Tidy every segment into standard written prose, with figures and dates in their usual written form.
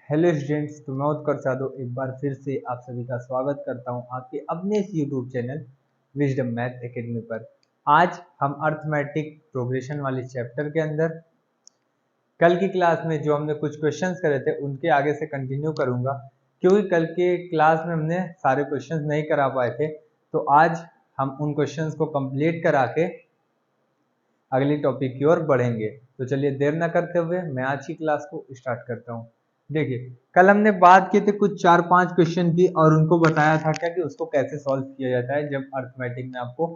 Hello students, तो मैं उत्कर्ष यादव एक बार फिर से आप सभी का स्वागत करता हूं आपके अपने इस YouTube channel wisdom math academy पर। आज हम अर्थमेटिक प्रोग्रेशन वाले चैप्टर के अंदर कल की क्लास में जो हमने कुछ क्वेश्चंस करे थे उनके आगे से कंटिन्यू करूंगा, क्योंकि कल के क्लास में हमने सारे क्वेश्चंस नहीं करा पाए थे। तो आज हम उन क्वेश्चंस को कंप्लीट करा के अगली टॉपिक की ओर बढ़ेंगे। तो चलिए देर ना करते हुए मैं आज की क्लास को स्टार्ट करता हूँ। देखिए, कल हमने बात की थी कुछ 4-5 क्वेश्चन की और उनको बताया था क्या कि उसको कैसे सॉल्व किया जाता है जब अर्थमेटिक में आपको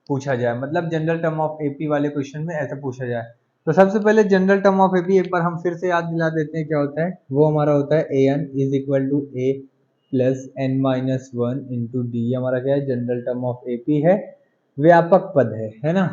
पूछा जाए, मतलब जनरल टर्म ऑफ एपी वाले क्वेश्चन में ऐसे पूछा जाए। तो सबसे पहले जनरल टर्म ऑफ एपी एक बार हम फिर से याद दिला देते हैं क्या होता है। वो हमारा होता है a n is equal to a plus n minus one into d. हमारा क्या है, जनरल टर्म ऑफ एपी है, व्यापक पद है ना।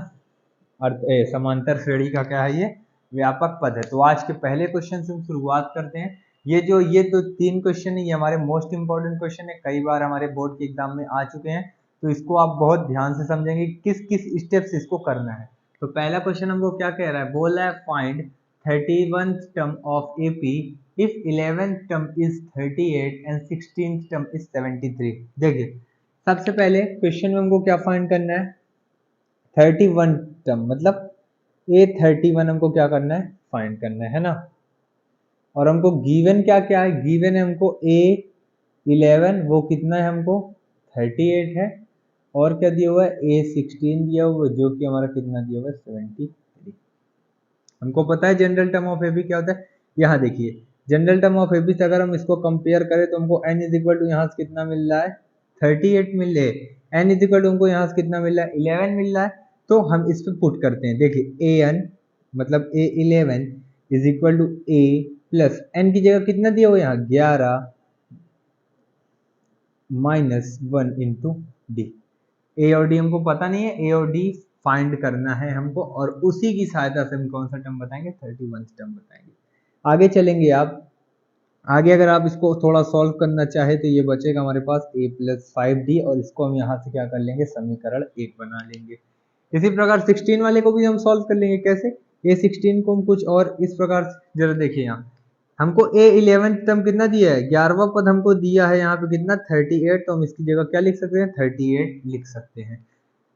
समांतर श्रेणी का क्या है, ये व्यापक पद है। तो आज के पहले क्वेश्चन से हम शुरुआत करते हैं। ये तो 3 क्वेश्चन है, ये हमारे मोस्ट इंपॉर्टेंट क्वेश्चन है, कई बार हमारे बोर्ड के एग्जाम में आ चुके हैं। तो इसको आप बहुत ध्यान से समझेंगे किस किस स्टेप से इसको करना है। तो पहला क्वेश्चन हमको क्या कह रहा है, बोला है find 31th term of AP if 11th term is 38 and 16th term is 73। देखिए, सबसे पहले क्वेश्चन में हमको क्या फाइंड करना है, 31 टर्म मतलब A31 हमको क्या करना है, फाइंड करना है ना। और हमको गिवन क्या क्या है, गिवन है हमको A11, वो कितना है हमको 38 है, और क्या दिया हुआ है A16 दिया हुआ है, जो कि हमारा कितना दिया हुआ है 73। हमको पता है जनरल टर्म ऑफ एबी क्या होता है। यहाँ देखिए, जनरल टर्म ऑफ एबी से अगर हम इसको कंपेयर करें तो हमको n इज इक्वल टू यहाँ से कितना मिल रहा है 38 मिल रहा है, n इज इक्वल टू हमको यहाँ से कितना मिल रहा है 11 मिल रहा है। तो हम इस पे पुट करते हैं। देखिए an मतलब A11 is equal to a plus n की जगह कितना दिया हुआ है यहाँ 11 माइनस 1 इंटू डी। ए और डी हमको पता नहीं है, ए और डी फाइंड करना है हमको, और उसी की सहायता से हम कौन सा टर्म बताएंगे 31 टर्म बताएंगे। आगे चलेंगे आप, आगे अगर आप इसको थोड़ा सॉल्व करना चाहे तो ये बचेगा हमारे पास a प्लस 5d, और इसको हम यहाँ से क्या कर लेंगे, समीकरण 1 बना लेंगे। इसी प्रकार 16 वाले को भी हम सॉल्व कर लेंगे। कैसे, A16 को हम कुछ और इस प्रकार से, जरा देखिए यहाँ हमको A11 टर्म कितना दिया है, 11वां पद हमको दिया है यहाँ पे कितना 38, तो हम इसकी जगह क्या लिख सकते हैं 38 लिख सकते हैं।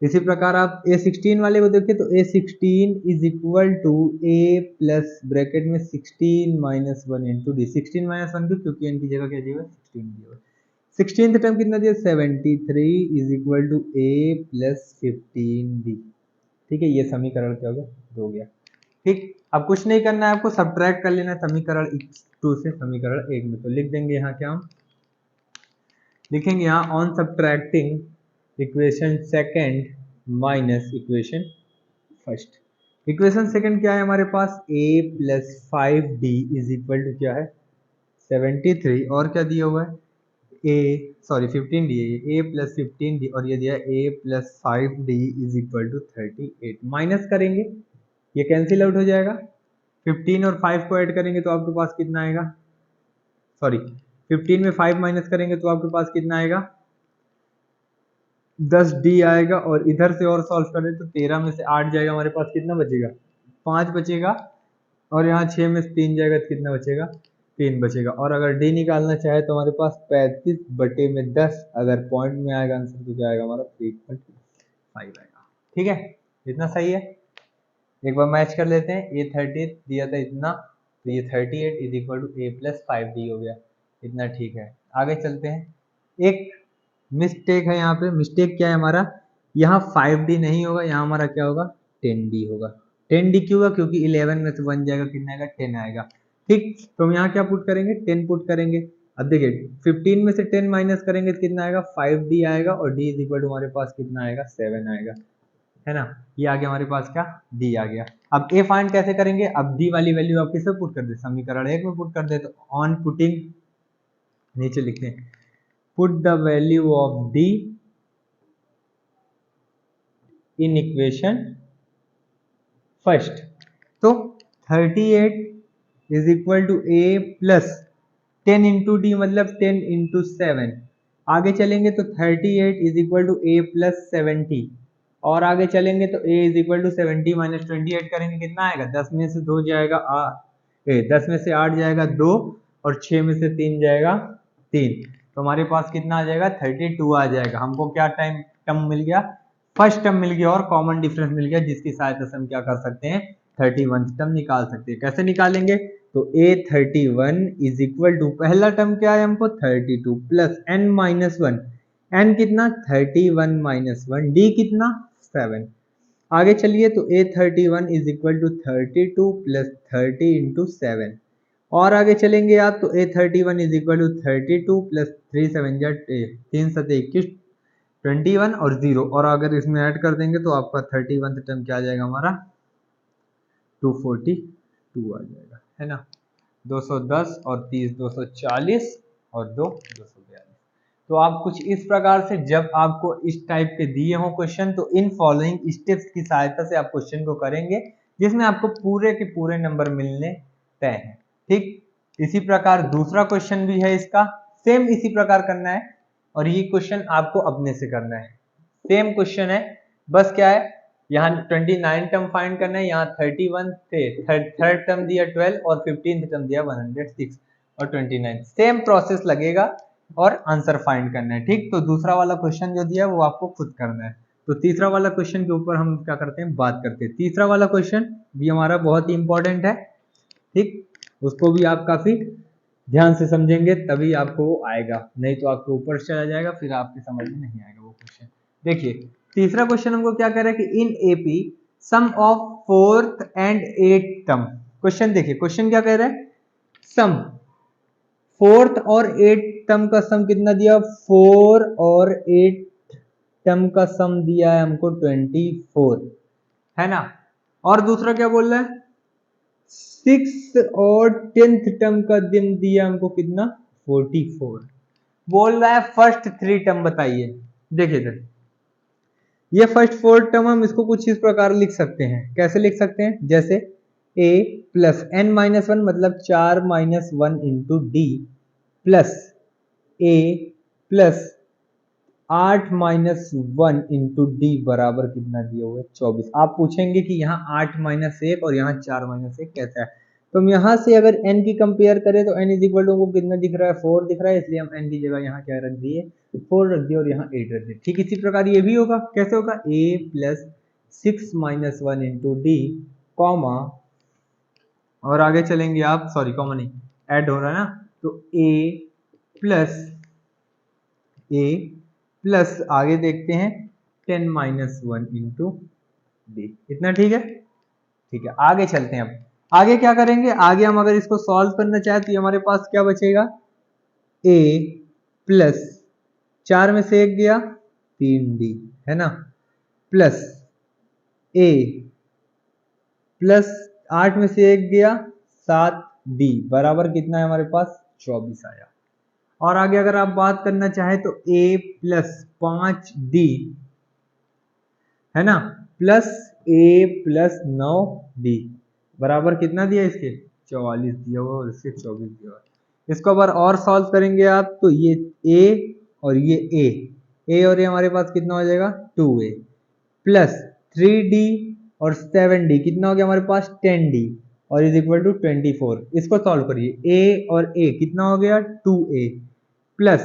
इसी प्रकार आप A16 वाले को देखिए तो A16 is equal to A plus bracket में 16 माइनस 1 इंटू डी। 16 माइनस 1 क्योंकि इनकी जगह क्या दिया हुआ है 16 दिया हुआ है। 16th टर्म कितना दिया 73 is equal to A plus 15D। ठीक है, ये समीकरण क्या हो गया, हो गया। ठीक, अब कुछ नहीं करना है आपको, सब्ट्रैक्ट कर लेना है समीकरण 2 से समीकरण 1 में। तो लिख देंगे यहाँ क्या, हम लिखेंगे यहाँ on subtracting equation second minus equation first. Equation second क्या है हमारे पास, a plus 5d is equal to क्या है 73, और क्या दिया हुआ है सॉरी 15d है, a प्लस 15d, और ये दिया है a plus 5d is equal to 38। Minus करेंगे, ये कैंसिल आउट हो जाएगा। 15 और 5 को ऐड करेंगे तो आपके पास कितना आएगा, सॉरी 15 में 5 माइनस करेंगे तो आपके पास कितना आएगा 10d आएगा, और इधर से और सॉल्व करें तो 13 में से 8 जाएगा, हमारे पास कितना बचेगा 5 बचेगा, और यहाँ 6 में से 3 जाएगा तो कितना बचेगा 3 बचेगा। और अगर d निकालना चाहे तो हमारे पास 35/10, अगर पॉइंट में आएगा आंसर तो क्या आएगा हमारा 3.5 आएगा। ठीक है, इतना सही है। एक बार मैच कर लेते हैं, A38 दिया था इतना, तो ये 38 is equal to A plus 5d हो गया, इतना ठीक है। आगे चलते हैं, एक मिस्टेक है यहाँ पे। मिस्टेक क्या है हमारा, यहाँ 5d नहीं होगा, यहाँ हमारा क्या होगा 10d होगा। 10d क्यों होगा, क्योंकि 11 में से 1 जाएगा, कितना आएगा 10 आएगा। ठीक, तो हम यहाँ क्या पुट करेंगे 10 पुट करेंगे। अब देखिए 15 में से 10 माइनस करेंगे तो कितना आएगा 5d आएगा, और d इज इक्वल टू हमारे पास कितना आएगा 7 आएगा, है ना। ये आ गया हमारे पास क्या, डी आ गया। अब ए फाइंड कैसे करेंगे, अब डी वाली वैल्यू आप किसमें पुट कर दे, समीकरण 1 में पुट कर दे। तो ऑन पुटिंग, नीचे लिखते हैं put the value of d in equation first. तो 38 is equal to a plus 10 into d मतलब 10 इंटू 7। आगे चलेंगे तो 38 is equal to a plus 70, और आगे चलेंगे तो a is equal to 70 minus 28 करेंगे कितना आएगा, 10 में से 2 जाएगा 10 में से 8 जाएगा 2, और 6 में से 3 जाएगा 3, तो हमारे पास कितना आ जाएगा 32 आ जाएगा। हमको क्या टर्म मिल गया, फर्स्ट टर्म मिल गया और कॉमन डिफरेंस मिल गया, जिसकी सहायता से हम क्या कर सकते हैं 31 टर्म निकाल सकते हैं। कैसे निकालेंगे, तो A31 इज इक्वल टू पहला टर्म क्या है हमको 32 प्लस n माइनस 1, n कितना 31 माइनस 1, d कितना 7। आगे चलिए तो A31 is equal to 32 plus 30 into 7, और आगे चलेंगे आप तो A31 is equal to 32 plus 3 7 3 7 21 21 और 0, और अगर इसमें ऐड कर देंगे तो आपका 31 टर्म क्या आ जाएगा हमारा 242 आ जाएगा, है ना। 210 और 30 240 और 2 242। तो आप कुछ इस प्रकार से जब आपको इस टाइप के दिए हो क्वेश्चन, तो इन फॉलोइंग स्टेप्स की सहायता से आप क्वेश्चन को करेंगे, जिसमें आपको पूरे के पूरे नंबर मिलने तय हैं। ठीक इसी प्रकार दूसरा क्वेश्चन भी है, इसका सेम इसी प्रकार करना है, और ये क्वेश्चन आपको अपने से करना है। सेम क्वेश्चन है, बस क्या है यहाँ 29 टर्म फाइंड करना है, यहाँ 31 थे, थर्ड टर्म दिया 12 और 15th टर्म दिया 106 और 29, सेम प्रोसेस लगेगा और आंसर फाइंड करना है। ठीक, तो दूसरा वाला क्वेश्चन जो दिया है वो आपको खुद करना है। तो तीसरा वाला क्वेश्चन के ऊपर हम क्या करते हैं, बात करते हैं। तीसरा वाला क्वेश्चन भी हमारा बहुत ही इंपॉर्टेंट है, ठीक, उसको भी आप काफी ध्यान से समझेंगे तभी आपको वो आएगा, नहीं तो आपके ऊपर चला जाएगा, फिर आपके समझ में नहीं आएगा वो क्वेश्चन। देखिए तीसरा क्वेश्चन हमको क्या कह रहा है कि in AP some of 4th and 8th term. Question देखिए, क्वेश्चन क्या कह रहा है, सम 4th और 8th टर्म का सम कितना दिया, 4 और 8 टर्म का सम दिया है हमको 24, है ना। और दूसरा क्या बोल रहा है, 6 और 10th टर्म का दिन दिया हमको कितना 44, बोल रहा है फर्स्ट 3 टर्म बताइए। देखिए सर, ये फर्स्ट 4 टर्म हम इसको कुछ इस प्रकार लिख सकते हैं, कैसे लिख सकते हैं, जैसे a प्लस n माइनस 1 मतलब 4 minus 1 into D plus a plus 8 minus 1 into D बराबर कितना दिया हुआ है 24। आप पूछेंगे कि यहाँ 8 माइनस 1 और यहाँ 4 माइनस 1 कैसा है, तो हम यहाँ से अगर n की कंपेयर करें तो n इज इक्वल टू कितना दिख रहा है 4 दिख रहा है, इसलिए हम n की जगह यहाँ क्या रख दिए 4 रख दिए और यहाँ 8 रख दिए। ठीक इसी प्रकार ये भी होगा, कैसे होगा, a plus 6 minus 1 into D comma, और आगे चलेंगे आप, सॉरी कॉमा नहीं ऐड हो रहा है ना, तो a प्लस आगे देखते हैं 10 माइनस 1 इंटू डी, इतना ठीक है। ठीक है, आगे चलते हैं। अब आगे क्या करेंगे, आगे हम अगर इसको सॉल्व करना चाहें तो हमारे पास क्या बचेगा, a प्लस 4 में से 1 गया 3d, है ना, प्लस a प्लस 8 में से 1 गया 7d बराबर कितना है हमारे पास 24 आया। और आगे अगर आप बात करना चाहें तो a प्लस 5d, है ना, प्लस a प्लस 9d बराबर कितना दिया, इसके 44 दिया हुआ और इसके 24 दिया हुआ। इसको अगर और सॉल्व करेंगे आप तो ये a और ये a और ये हमारे पास कितना हो जाएगा 2a प्लस 3d और 7d कितना हो गया हमारे पास 10d और इज इक्वल टू 24। इसको सॉल्व करिए, a और a कितना हो गया 2a प्लस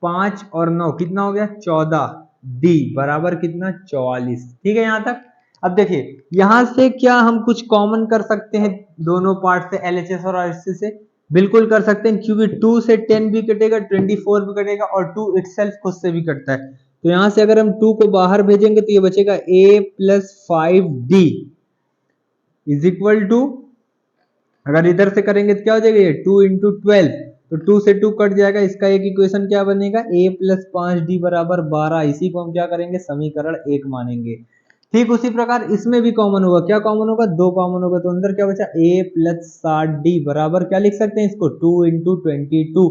5 और 9 कितना हो गया 14d बराबर कितना 44। ठीक है यहाँ तक। अब देखिए यहां से क्या हम कुछ कॉमन कर सकते हैं दोनों पार्ट से, LHS और RHS से, बिल्कुल कर सकते हैं, क्योंकि 2 से 10 भी कटेगा 24 भी कटेगा और 2 इटसेल्फ खुद से भी कटता है। तो यहां से अगर हम 2 को बाहर भेजेंगे तो ये बचेगा a plus 5d is equal to, अगर इधर से करेंगे तो क्या हो जाएगा, ये 2 इंटू 12, तो 2 से 2 कट जाएगा, इसका एक इक्वेशन क्या बनेगा a प्लस 5d बराबर 12, इसी को हम क्या करेंगे समीकरण 1 मानेंगे। ठीक उसी प्रकार इसमें भी कॉमन होगा, क्या कॉमन होगा 2 कॉमन होगा, तो अंदर क्या बचा a प्लस 60d बराबर क्या लिख सकते हैं इसको 2 इंटू 22,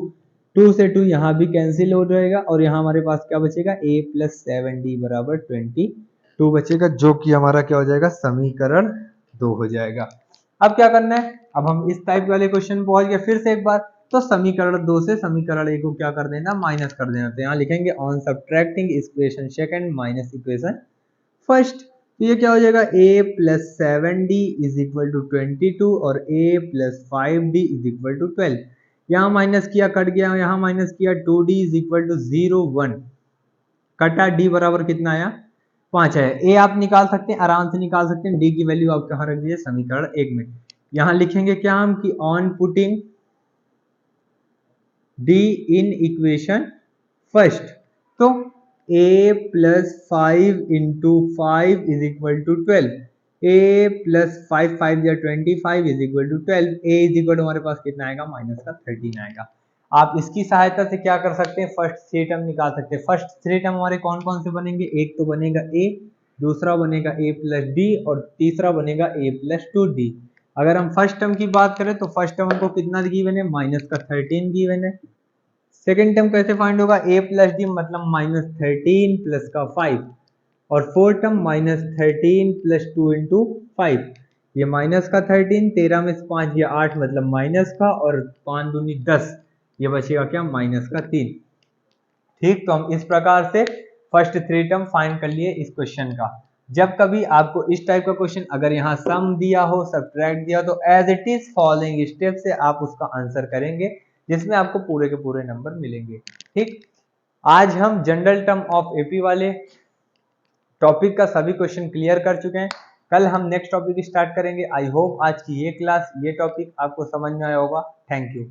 2 से 2 यहाँ भी कैंसिल हो जाएगा और यहाँ हमारे पास क्या बचेगा a प्लस 7d बराबर 22 बचेगा, जो कि हमारा क्या हो जाएगा समीकरण 2 हो जाएगा। अब क्या करना है, अब हम इस टाइप वाले क्वेश्चन पहुंच गए फिर से एक बार, तो समीकरण 2 से समीकरण 1 को क्या कर देना माइनस कर देना, तो यहाँ लिखेंगे on subtracting equation second minus equation first, तो ये क्या हो जाएगा a plus 7d is equal to 22 और a plus 5d is equal to 12। यहाँ माइनस किया कट गया, यहाँ माइनस किया 2d इज इक्वल टू 0 1 कटा d बराबर कितना आया 5 है। ए आप निकाल सकते हैं, आराम से निकाल सकते हैं, डी की वैल्यू आप कहाँ रख दीजिए समीकरण 1 में। यहाँ लिखेंगे क्या हम कि on putting d in equation first, तो a plus 5 into 5 is equal to 12, a plus 5 5 या 25 is equal to 12, a is equal to हमारे पास कितना आएगा माइनस का 13 आएगा। आप इसकी सहायता से क्या कर सकते हैं, फर्स्ट थ्री टर्म निकाल सकते हैं। फर्स्ट थ्री टर्म हमारे कौन कौन से बनेंगे, एक तो बनेगा a, दूसरा बनेगा a प्लस डी और तीसरा बनेगा a प्लस 2d। अगर हम फर्स्ट टर्म की बात करें तो फर्स्ट टर्म हमको कितना गिवन है, माइनस का 13 गिवन है। सेकेंड टर्म कैसे फाइंड होगा, a प्लस डी मतलब माइनस 13 प्लस का 5, और fourth term minus 13 plus 2 into 5, ये माइनस का 13, 13 में से 5 ये 8 मतलब माइनस का, और 5 दूनी 10, ये बचेगा क्या माइनस का 3। ठीक, तो हम इस प्रकार से फर्स्ट थ्री टर्म फाइंड कर लिए इस क्वेश्चन का। जब कभी आपको इस टाइप का क्वेश्चन अगर यहाँ सम दिया हो, सब्ट्रैक्ट दिया हो, तो as it is following step से आप उसका आंसर करेंगे, जिसमें आपको पूरे के पूरे नंबर मिलेंगे। ठीक, आज हम जनरल टर्म ऑफ एपी वाले टॉपिक का सभी क्वेश्चन क्लियर कर चुके हैं। कल हम नेक्स्ट टॉपिक स्टार्ट करेंगे। आई होप आज की ये क्लास, ये टॉपिक आपको समझ में आया होगा। Thank you.